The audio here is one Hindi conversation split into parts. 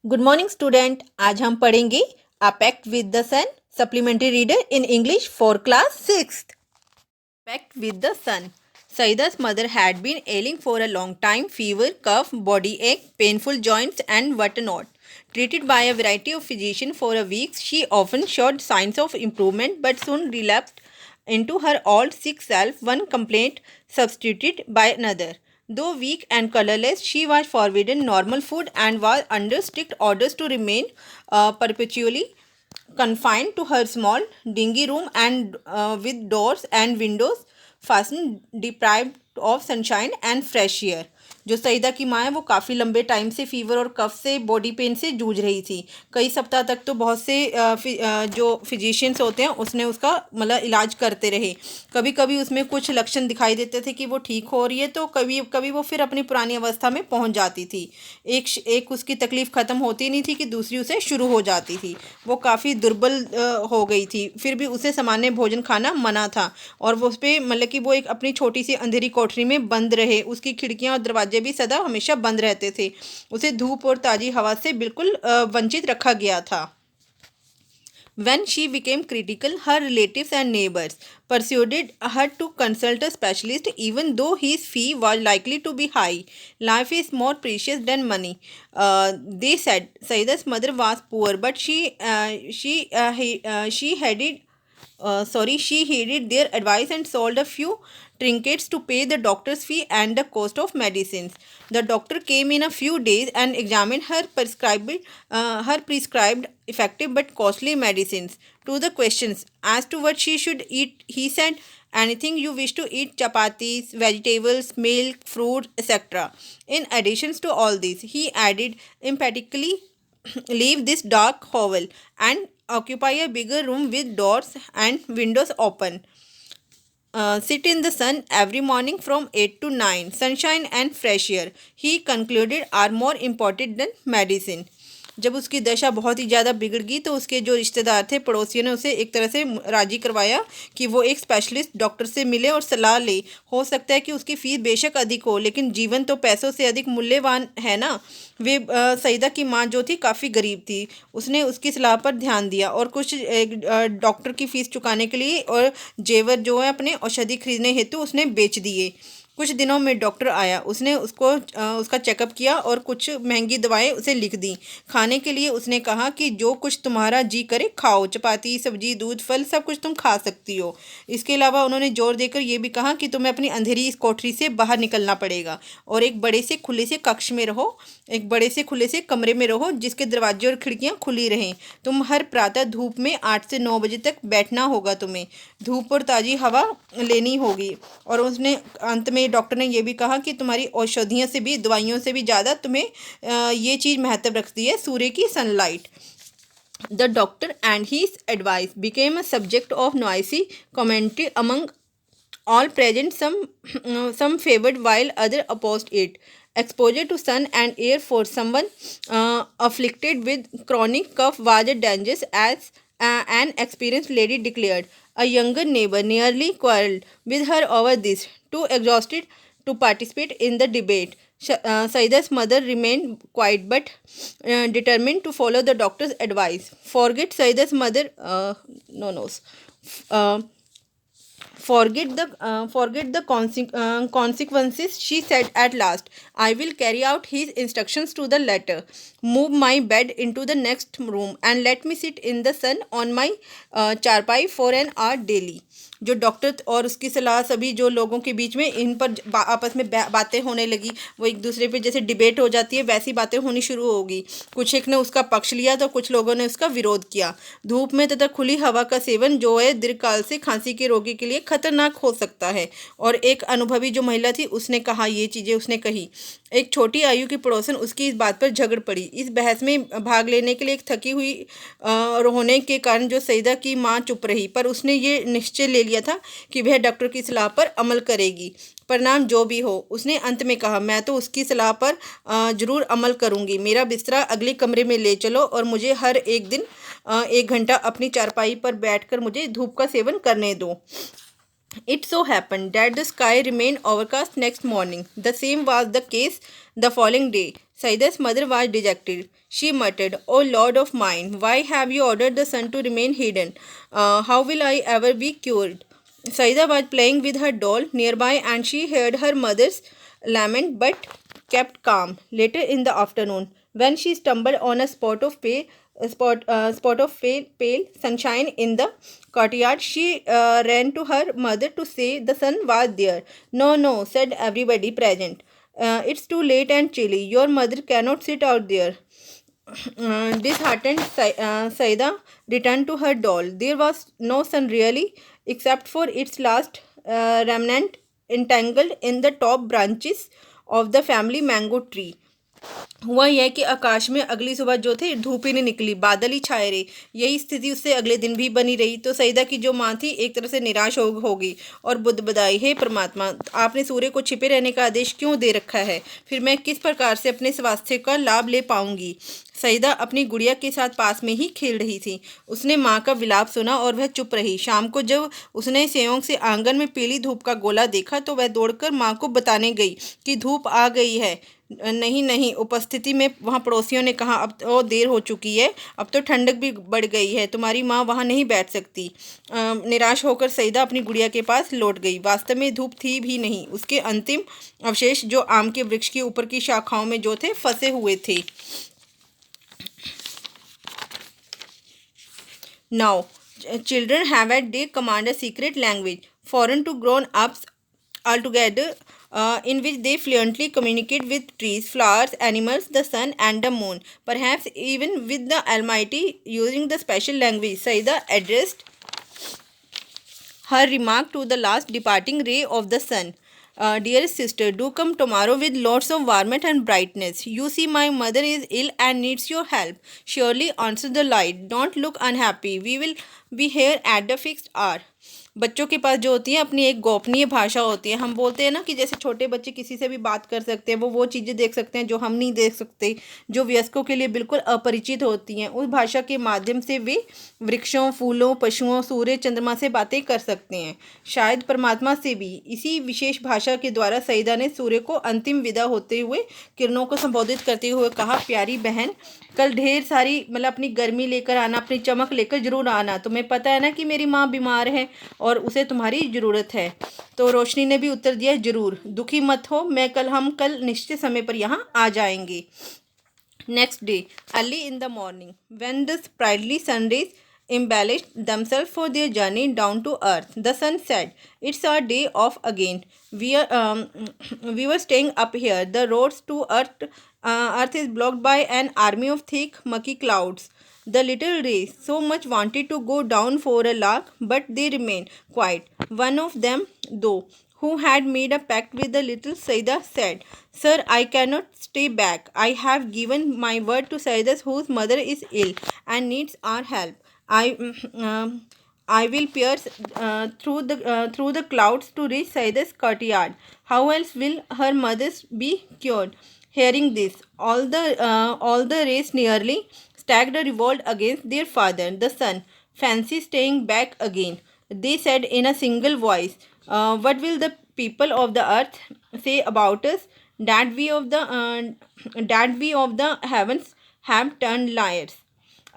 Good morning student. आज हम पढ़ेंगे a pact with the sun supplementary reader in English for class 6th। Pact with the sun. Saida's mother had been ailing for a long time, fever, cough, body ache, painful joints and whatnot. Treated by a variety of physicians for a week, she often showed signs of improvement but soon relapsed into her old sick self, one complaint substituted by another. Though weak and colorless, she was forbidden normal food and was under strict orders to remain perpetually confined to her small, dingy room and with doors and windows fastened, deprived of sunshine and fresh air. जो सईदा की माँ है वो काफ़ी लंबे टाइम से फीवर और कफ से बॉडी पेन से जूझ रही थी। कई सप्ताह तक तो बहुत से जो फिजिशियंस होते हैं उसने उसका मतलब इलाज करते रहे। कभी कभी उसमें कुछ लक्षण दिखाई देते थे कि वो ठीक हो रही है, तो कभी कभी वो फिर अपनी पुरानी अवस्था में पहुंच जाती थी। एक उसकी तकलीफ़ ख़त्म होती नहीं थी कि दूसरी उसे शुरू हो जाती थी। वो काफ़ी दुर्बल हो गई थी, फिर भी उसे सामान्य भोजन खाना मना था और वो उस पर मतलब कि वो एक अपनी छोटी सी अंधेरी कोठरी में बंद रहे। उसकी खिड़कियां और दरवाजे भी सदा हमेशा बंद रहते थे। उसे धूप और ताज़ी हवा से बिल्कुल वंचित रखा गया था। When she became critical, her relatives and neighbors persuaded her to consult a specialist, even though his fee was likely to be high. Life is more precious than money, they said. Saida's mother was poor, but she heeded their advice and sold a few trinkets to pay the doctor's fee and the cost of medicines. The doctor came in a few days and examined her prescribed effective but costly medicines. To the questions as to what she should eat, he said, anything you wish to eat: chapatis, vegetables, milk, fruit, etc. In addition to all this, he added emphatically, leave this dark hovel and occupy a bigger room with doors and windows open. Sit in the sun every morning from 8 to 9. Sunshine and fresh air, he concluded, are more important than medicine. जब उसकी दशा बहुत ही ज़्यादा बिगड़ गई तो उसके जो रिश्तेदार थे, पड़ोसियों ने उसे एक तरह से राज़ी करवाया कि वो एक स्पेशलिस्ट डॉक्टर से मिले और सलाह ले। हो सकता है कि उसकी फ़ीस बेशक अधिक हो, लेकिन जीवन तो पैसों से अधिक मूल्यवान है ना। वे सईदा की माँ जो थी काफ़ी गरीब थी। उसने उसकी सलाह पर ध्यान दिया और कुछ डॉक्टर की फ़ीस चुकाने के लिए और जेवर जो है अपने औषधि खरीदने हेतु उसने बेच दिए। कुछ दिनों में डॉक्टर आया। उसने उसका चेकअप किया और कुछ महंगी दवाएं उसे लिख दी। खाने के लिए उसने कहा कि जो कुछ तुम्हारा जी करे खाओ, चपाती, सब्जी, दूध, फल सब कुछ तुम खा सकती हो। इसके अलावा उन्होंने जोर देकर यह भी कहा कि तुम्हें अपनी अंधेरी इस कोठरी से बाहर निकलना पड़ेगा और एक बड़े से खुले से कक्ष में रहो, एक बड़े से खुले से कमरे में रहो जिसके दरवाजे और खिड़कियाँ खुली रहें। तुम हर प्रातः धूप में 8 से 9 बजे तक बैठना होगा। तुम्हें धूप और ताज़ी हवा लेनी होगी। और उसने अंत में डॉक्टर ने यह भी कहा कि तुम्हारी औषधियों से भी, दवाइयों से भी ज़्यादा तुम्हें ये चीज़ महत्व रखती है, सूर्य की sunlight. The doctor and his advice became a subject of noisy commentary among all present. Some favored while others opposed it. Exposure to sun and air for someone afflicted with chronic cough was dangerous, as an experienced lady declared. A younger neighbor nearly quarreled with her over this, too exhausted to participate in the debate. Saida's mother remained quiet but determined to follow the doctor's advice. Forget Saida's mother, no, no. Uh, forget the consequences, she said at last. I will carry out his instructions to the letter. Move my bed into the next room and let me sit in the sun on my charpai for an hour daily. जो डॉक्टर और उसकी सलाह सभी जो लोगों के बीच में इन पर आपस में बातें होने लगी, वो एक दूसरे पे जैसे डिबेट हो जाती है वैसी बातें होनी शुरू होगी। कुछ एक ने उसका पक्ष लिया तो कुछ लोगों ने उसका विरोध किया। धूप में तथा खुली हवा का सेवन जो है दीर्घकाल से खांसी के रोगी के लिए खतरनाक हो सकता है। और एक अनुभवी जो महिला थी उसने कहा, ये चीज़ें उसने कही। एक छोटी आयु की पड़ोसन उसकी इस बात पर झगड़ पड़ी। इस बहस में भाग लेने के लिए एक थकी हुई होने के कारण जो सईदा की माँ चुप रही, पर उसने ये निश्चय ले लिया था कि वह डॉक्टर की सलाह पर अमल करेगी, परिणाम जो भी हो। उसने अंत में कहा, मैं तो उसकी सलाह पर ज़रूर अमल करूंगी। मेरा बिस्तरा अगले कमरे में ले चलो और मुझे हर एक दिन 1 घंटा अपनी चारपाई पर बैठकर मुझे धूप का सेवन करने दो। It so happened that the sky remained overcast next morning. The same was the case the following day. Saida's mother was dejected. She muttered, "O Lord of mine, why have you ordered the sun to remain hidden? How will I ever be cured?" Saida was playing with her doll nearby and she heard her mother's lament but kept calm. Later in the afternoon, when she stumbled on a spot of pale sunshine in the courtyard, she ran to her mother to say the sun was there. "No, no," said everybody present. "It's too late and chilly. Your mother cannot sit out there." Disheartened, Saida returned to her doll. There was no sun really, except for its last remnant entangled in the top branches of the family mango tree. हुआ यह कि आकाश में अगली सुबह जो थे धूप ही नहीं निकली, बादल ही छाए रहे। यही स्थिति उससे अगले दिन भी बनी रही। तो सईदा की जो माँ थी एक तरह से निराश हो गई और बुदबुदाई, हे परमात्मा, आपने सूर्य को छिपे रहने का आदेश क्यों दे रखा है? फिर मैं किस प्रकार से अपने स्वास्थ्य का लाभ ले पाऊंगी? सईदा अपनी गुड़िया के साथ पास में ही खेल रही थी। उसने माँ का विलाप सुना और वह चुप रही। शाम को जब उसने संयोग से आंगन में पीली धूप का गोला देखा तो वह दौड़कर माँ को बताने गई कि धूप आ गई है। नहीं नहीं, उपस्थिति में वहाँ पड़ोसियों ने कहा, अब तो देर हो चुकी है, अब तो ठंडक भी बढ़ गई है, तुम्हारी माँ वहाँ नहीं बैठ सकती। निराश होकर सईदा अपनी गुड़िया के पास लौट गई। वास्तव में धूप थी भी नहीं, उसके अंतिम अवशेष जो आम के वृक्ष के ऊपर की शाखाओं में जो थे फंसे हुए थे। Now, children have at their command a secret language, foreign to grown-ups altogether, in which they fluently communicate with trees, flowers, animals, the sun, and the moon. Perhaps even with the Almighty, using the special language. Saida addressed her remark to the last departing ray of the sun. Dearest sister, do come tomorrow with lots of warmth and brightness. You see, my mother is ill and needs your help. Surely answer the light. Don't look unhappy. We will be here at the fixed hour. बच्चों के पास जो होती है अपनी एक गोपनीय भाषा होती है। हम बोलते हैं ना कि जैसे छोटे बच्चे किसी से भी बात कर सकते हैं, वो चीज़ें देख सकते हैं जो हम नहीं देख सकते, जो वयस्कों के लिए बिल्कुल अपरिचित होती हैं। उस भाषा के माध्यम से वे वृक्षों, फूलों, पशुओं, सूर्य, चंद्रमा से बातें कर सकते हैं, शायद परमात्मा से भी। इसी विशेष भाषा के द्वारा सईदा ने सूर्य को अंतिम विदा होते हुए किरणों को संबोधित करते हुए कहा, प्यारी बहन, कल ढेर सारी अपनी गर्मी लेकर आना, अपनी चमक लेकर जरूर आना। तुम्हें पता है ना कि मेरी माँ बीमार है और उसे तुम्हारी ज़रूरत है। तो रोशनी ने भी उत्तर दिया, जरूर, दुखी मत हो, हम कल निश्चित समय पर यहाँ आ जाएंगे। Next day, early in the morning, when the sprightly sun rays embellished themselves for their journey down to earth, the sun said, "It's our day off again. We were staying up here. The roads to earth is blocked by an army of thick, mucky clouds." The little rays so much wanted to go down for a lark, but they remained quiet. One of them, though, who had made a pact with the little Saida, said, "Sir, I cannot stay back. I have given my word to Saidas, whose mother is ill and needs our help. I will pierce through the clouds to reach Saida's courtyard. How else will her mother be cured?" Hearing this, all the race nearly stacked a revolt against their father, the sun. "Fancy staying back again," they said in a single voice. "What will the people of the earth say about us? That we of the heavens have turned liars."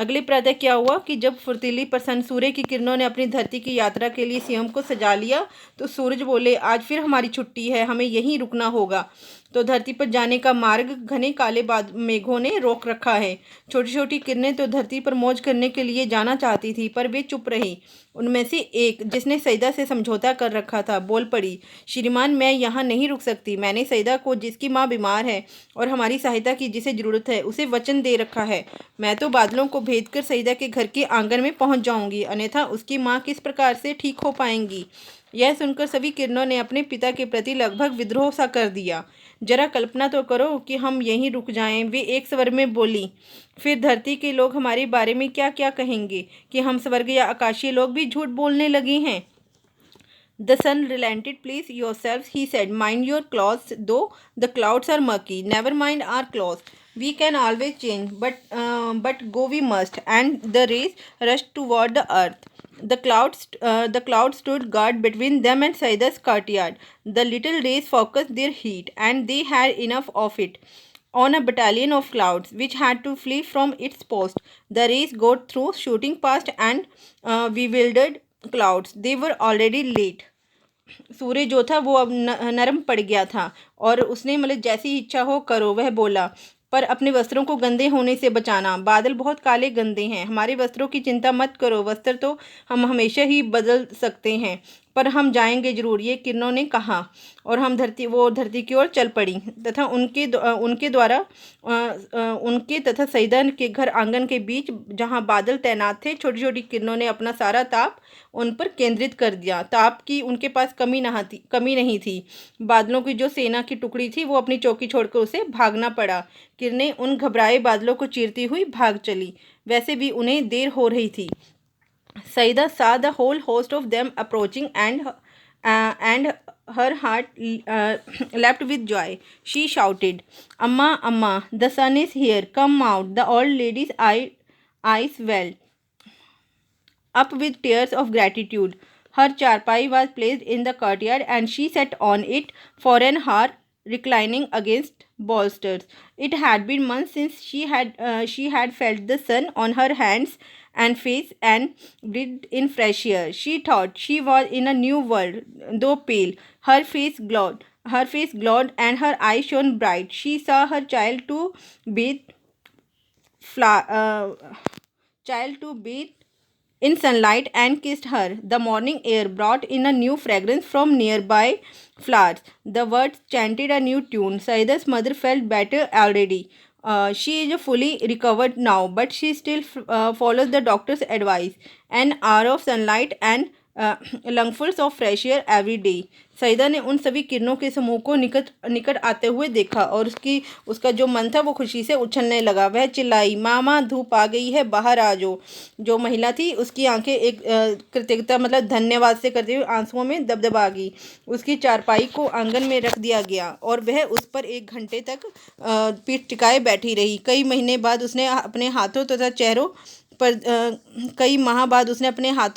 अगले प्रातः क्या हुआ कि जब फुर्तीली प्रसन्न सूर्य की किरणों ने अपनी धरती की यात्रा के लिए स्वयं को सजा लिया तो सूरज बोले, आज फिर हमारी छुट्टी है, हमें यहीं रुकना होगा। तो धरती पर जाने का मार्ग घने काले मेघों ने रोक रखा है। छोटी छोटी किरणें तो धरती पर मौज करने के लिए जाना चाहती थी, पर वे चुप रही। उनमें से एक, जिसने सईदा से समझौता कर रखा था, बोल पड़ी, श्रीमान, मैं यहाँ नहीं रुक सकती। मैंने सईदा को, जिसकी माँ बीमार है और हमारी सहायता की जिसे ज़रूरत है, उसे वचन दे रखा है। मैं तो बादलों को भेद कर सईदा के घर के आंगन में पहुँच जाऊँगी, अन्यथा उसकी माँ किस प्रकार से ठीक हो पाएंगी। यह सुनकर सभी किरणों ने अपने पिता के प्रति लगभग विद्रोह सा कर दिया। जरा कल्पना तो करो कि हम यहीं रुक जाएं, वे एक स्वर में बोली। फिर धरती के लोग हमारे बारे में क्या क्या कहेंगे कि हम स्वर्ग या आकाशीय लोग भी झूठ बोलने लगे हैं। The sun relented. "Please yourselves," he said. "Mind your clothes, though the clouds are murky. Never mind our clothes. We can always change, but go we must. And the race rushed toward the earth. The clouds stood guard between them and Saida's courtyard. The little race focused their heat, and they had enough of it. On a battalion of clouds, which had to flee from its post, the race got through, shooting past and bewildered clouds. They were already late. सूर्य जो था वो अब नरम पड़ गया था और उसने मतलब जैसी इच्छा हो करो, वह बोला, पर अपने वस्त्रों को गंदे होने से बचाना। बादल बहुत काले गंदे हैं, हमारे वस्त्रों की चिंता मत करो, वस्त्र तो हम हमेशा ही बदल सकते हैं, पर हम जाएंगे जरूर, ये किरणों ने कहा। और वो धरती की ओर चल पड़ी तथा उनके द्वारा उनके तथा सईदा के घर आंगन के बीच जहाँ बादल तैनात थे, छोटी छोटी किरणों ने अपना सारा ताप उन पर केंद्रित कर दिया। ताप की उनके पास कमी नहीं थी। बादलों की जो सेना की टुकड़ी थी वो अपनी चौकी छोड़कर उसे भागना पड़ा। किरणें उन घबराए बादलों को चीरती हुई भाग चली। वैसे भी उन्हें देर हो रही थी। Saida saw the whole host of them approaching, and her heart leapt with joy. She shouted, "Amma, Amma, the sun is here. Come out." The old lady's eyes welled up with tears of gratitude. Her charpai was placed in the courtyard, and she sat on it for an hour, reclining against bolsters. It had been months since she had felt the sun on her hands and face and breathed in fresh air. She thought she was in a new world, though pale. Her face glowed, and her eyes shone bright. She saw her bathe, fla- uh, child to bathe in sunlight and kissed her. The morning air brought in a new fragrance from nearby flowers. The birds chanted a new tune. Saida's mother felt better already. She is fully recovered now, but she still follows the doctor's advice. An hour of sunlight and lungfuls of fresh air every day. Saeeda ने उन सभी किरणों के समूह को निकट निकट आते हुए देखा और उसका जो मन था वो खुशी से उछलने लगा। वह चिल्लाई, मामा धूप आ गई है, बाहर आ जाओ। जो महिला थी उसकी आंखें एक कृतज्ञता मतलब धन्यवाद से करते हुए आंसुओं में दबदबा गई। उसकी चारपाई को आंगन में रख दिया गया और वह उस पर 1 घंटे तक पीठ टिकाए बैठी रही। कई माह बाद उसने अपने हाथों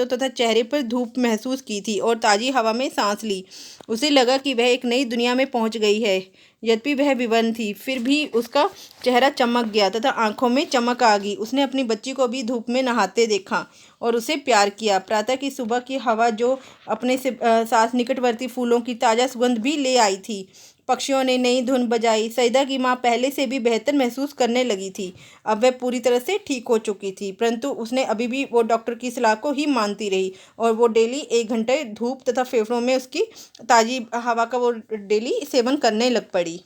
तथा चेहरे पर धूप महसूस की थी और ताज़ी हवा में सांस ली। उसे लगा कि वह एक नई दुनिया में पहुंच गई है। यद्यपि वह विवर्ण थी, फिर भी उसका चेहरा चमक गया तथा आंखों में चमक आ गई। उसने अपनी बच्ची को भी धूप में नहाते देखा और उसे प्यार किया। प्रातः की सुबह की हवा जो अपने से साथ निकटवर्ती फूलों की ताज़ा सुगंध भी ले आई थी। पक्षियों ने नई धुन बजाई। सईदा की माँ पहले से भी बेहतर महसूस करने लगी थी। अब वह पूरी तरह से ठीक हो चुकी थी, परंतु उसने अभी भी वो डॉक्टर की सलाह को ही मानती रही और वो डेली 1 घंटे धूप तथा फेफड़ों में उसकी ताज़ी हवा का वो डेली सेवन करने लग पड़ी।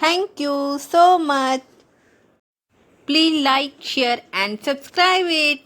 Thank you so much. Please like, share and subscribe it.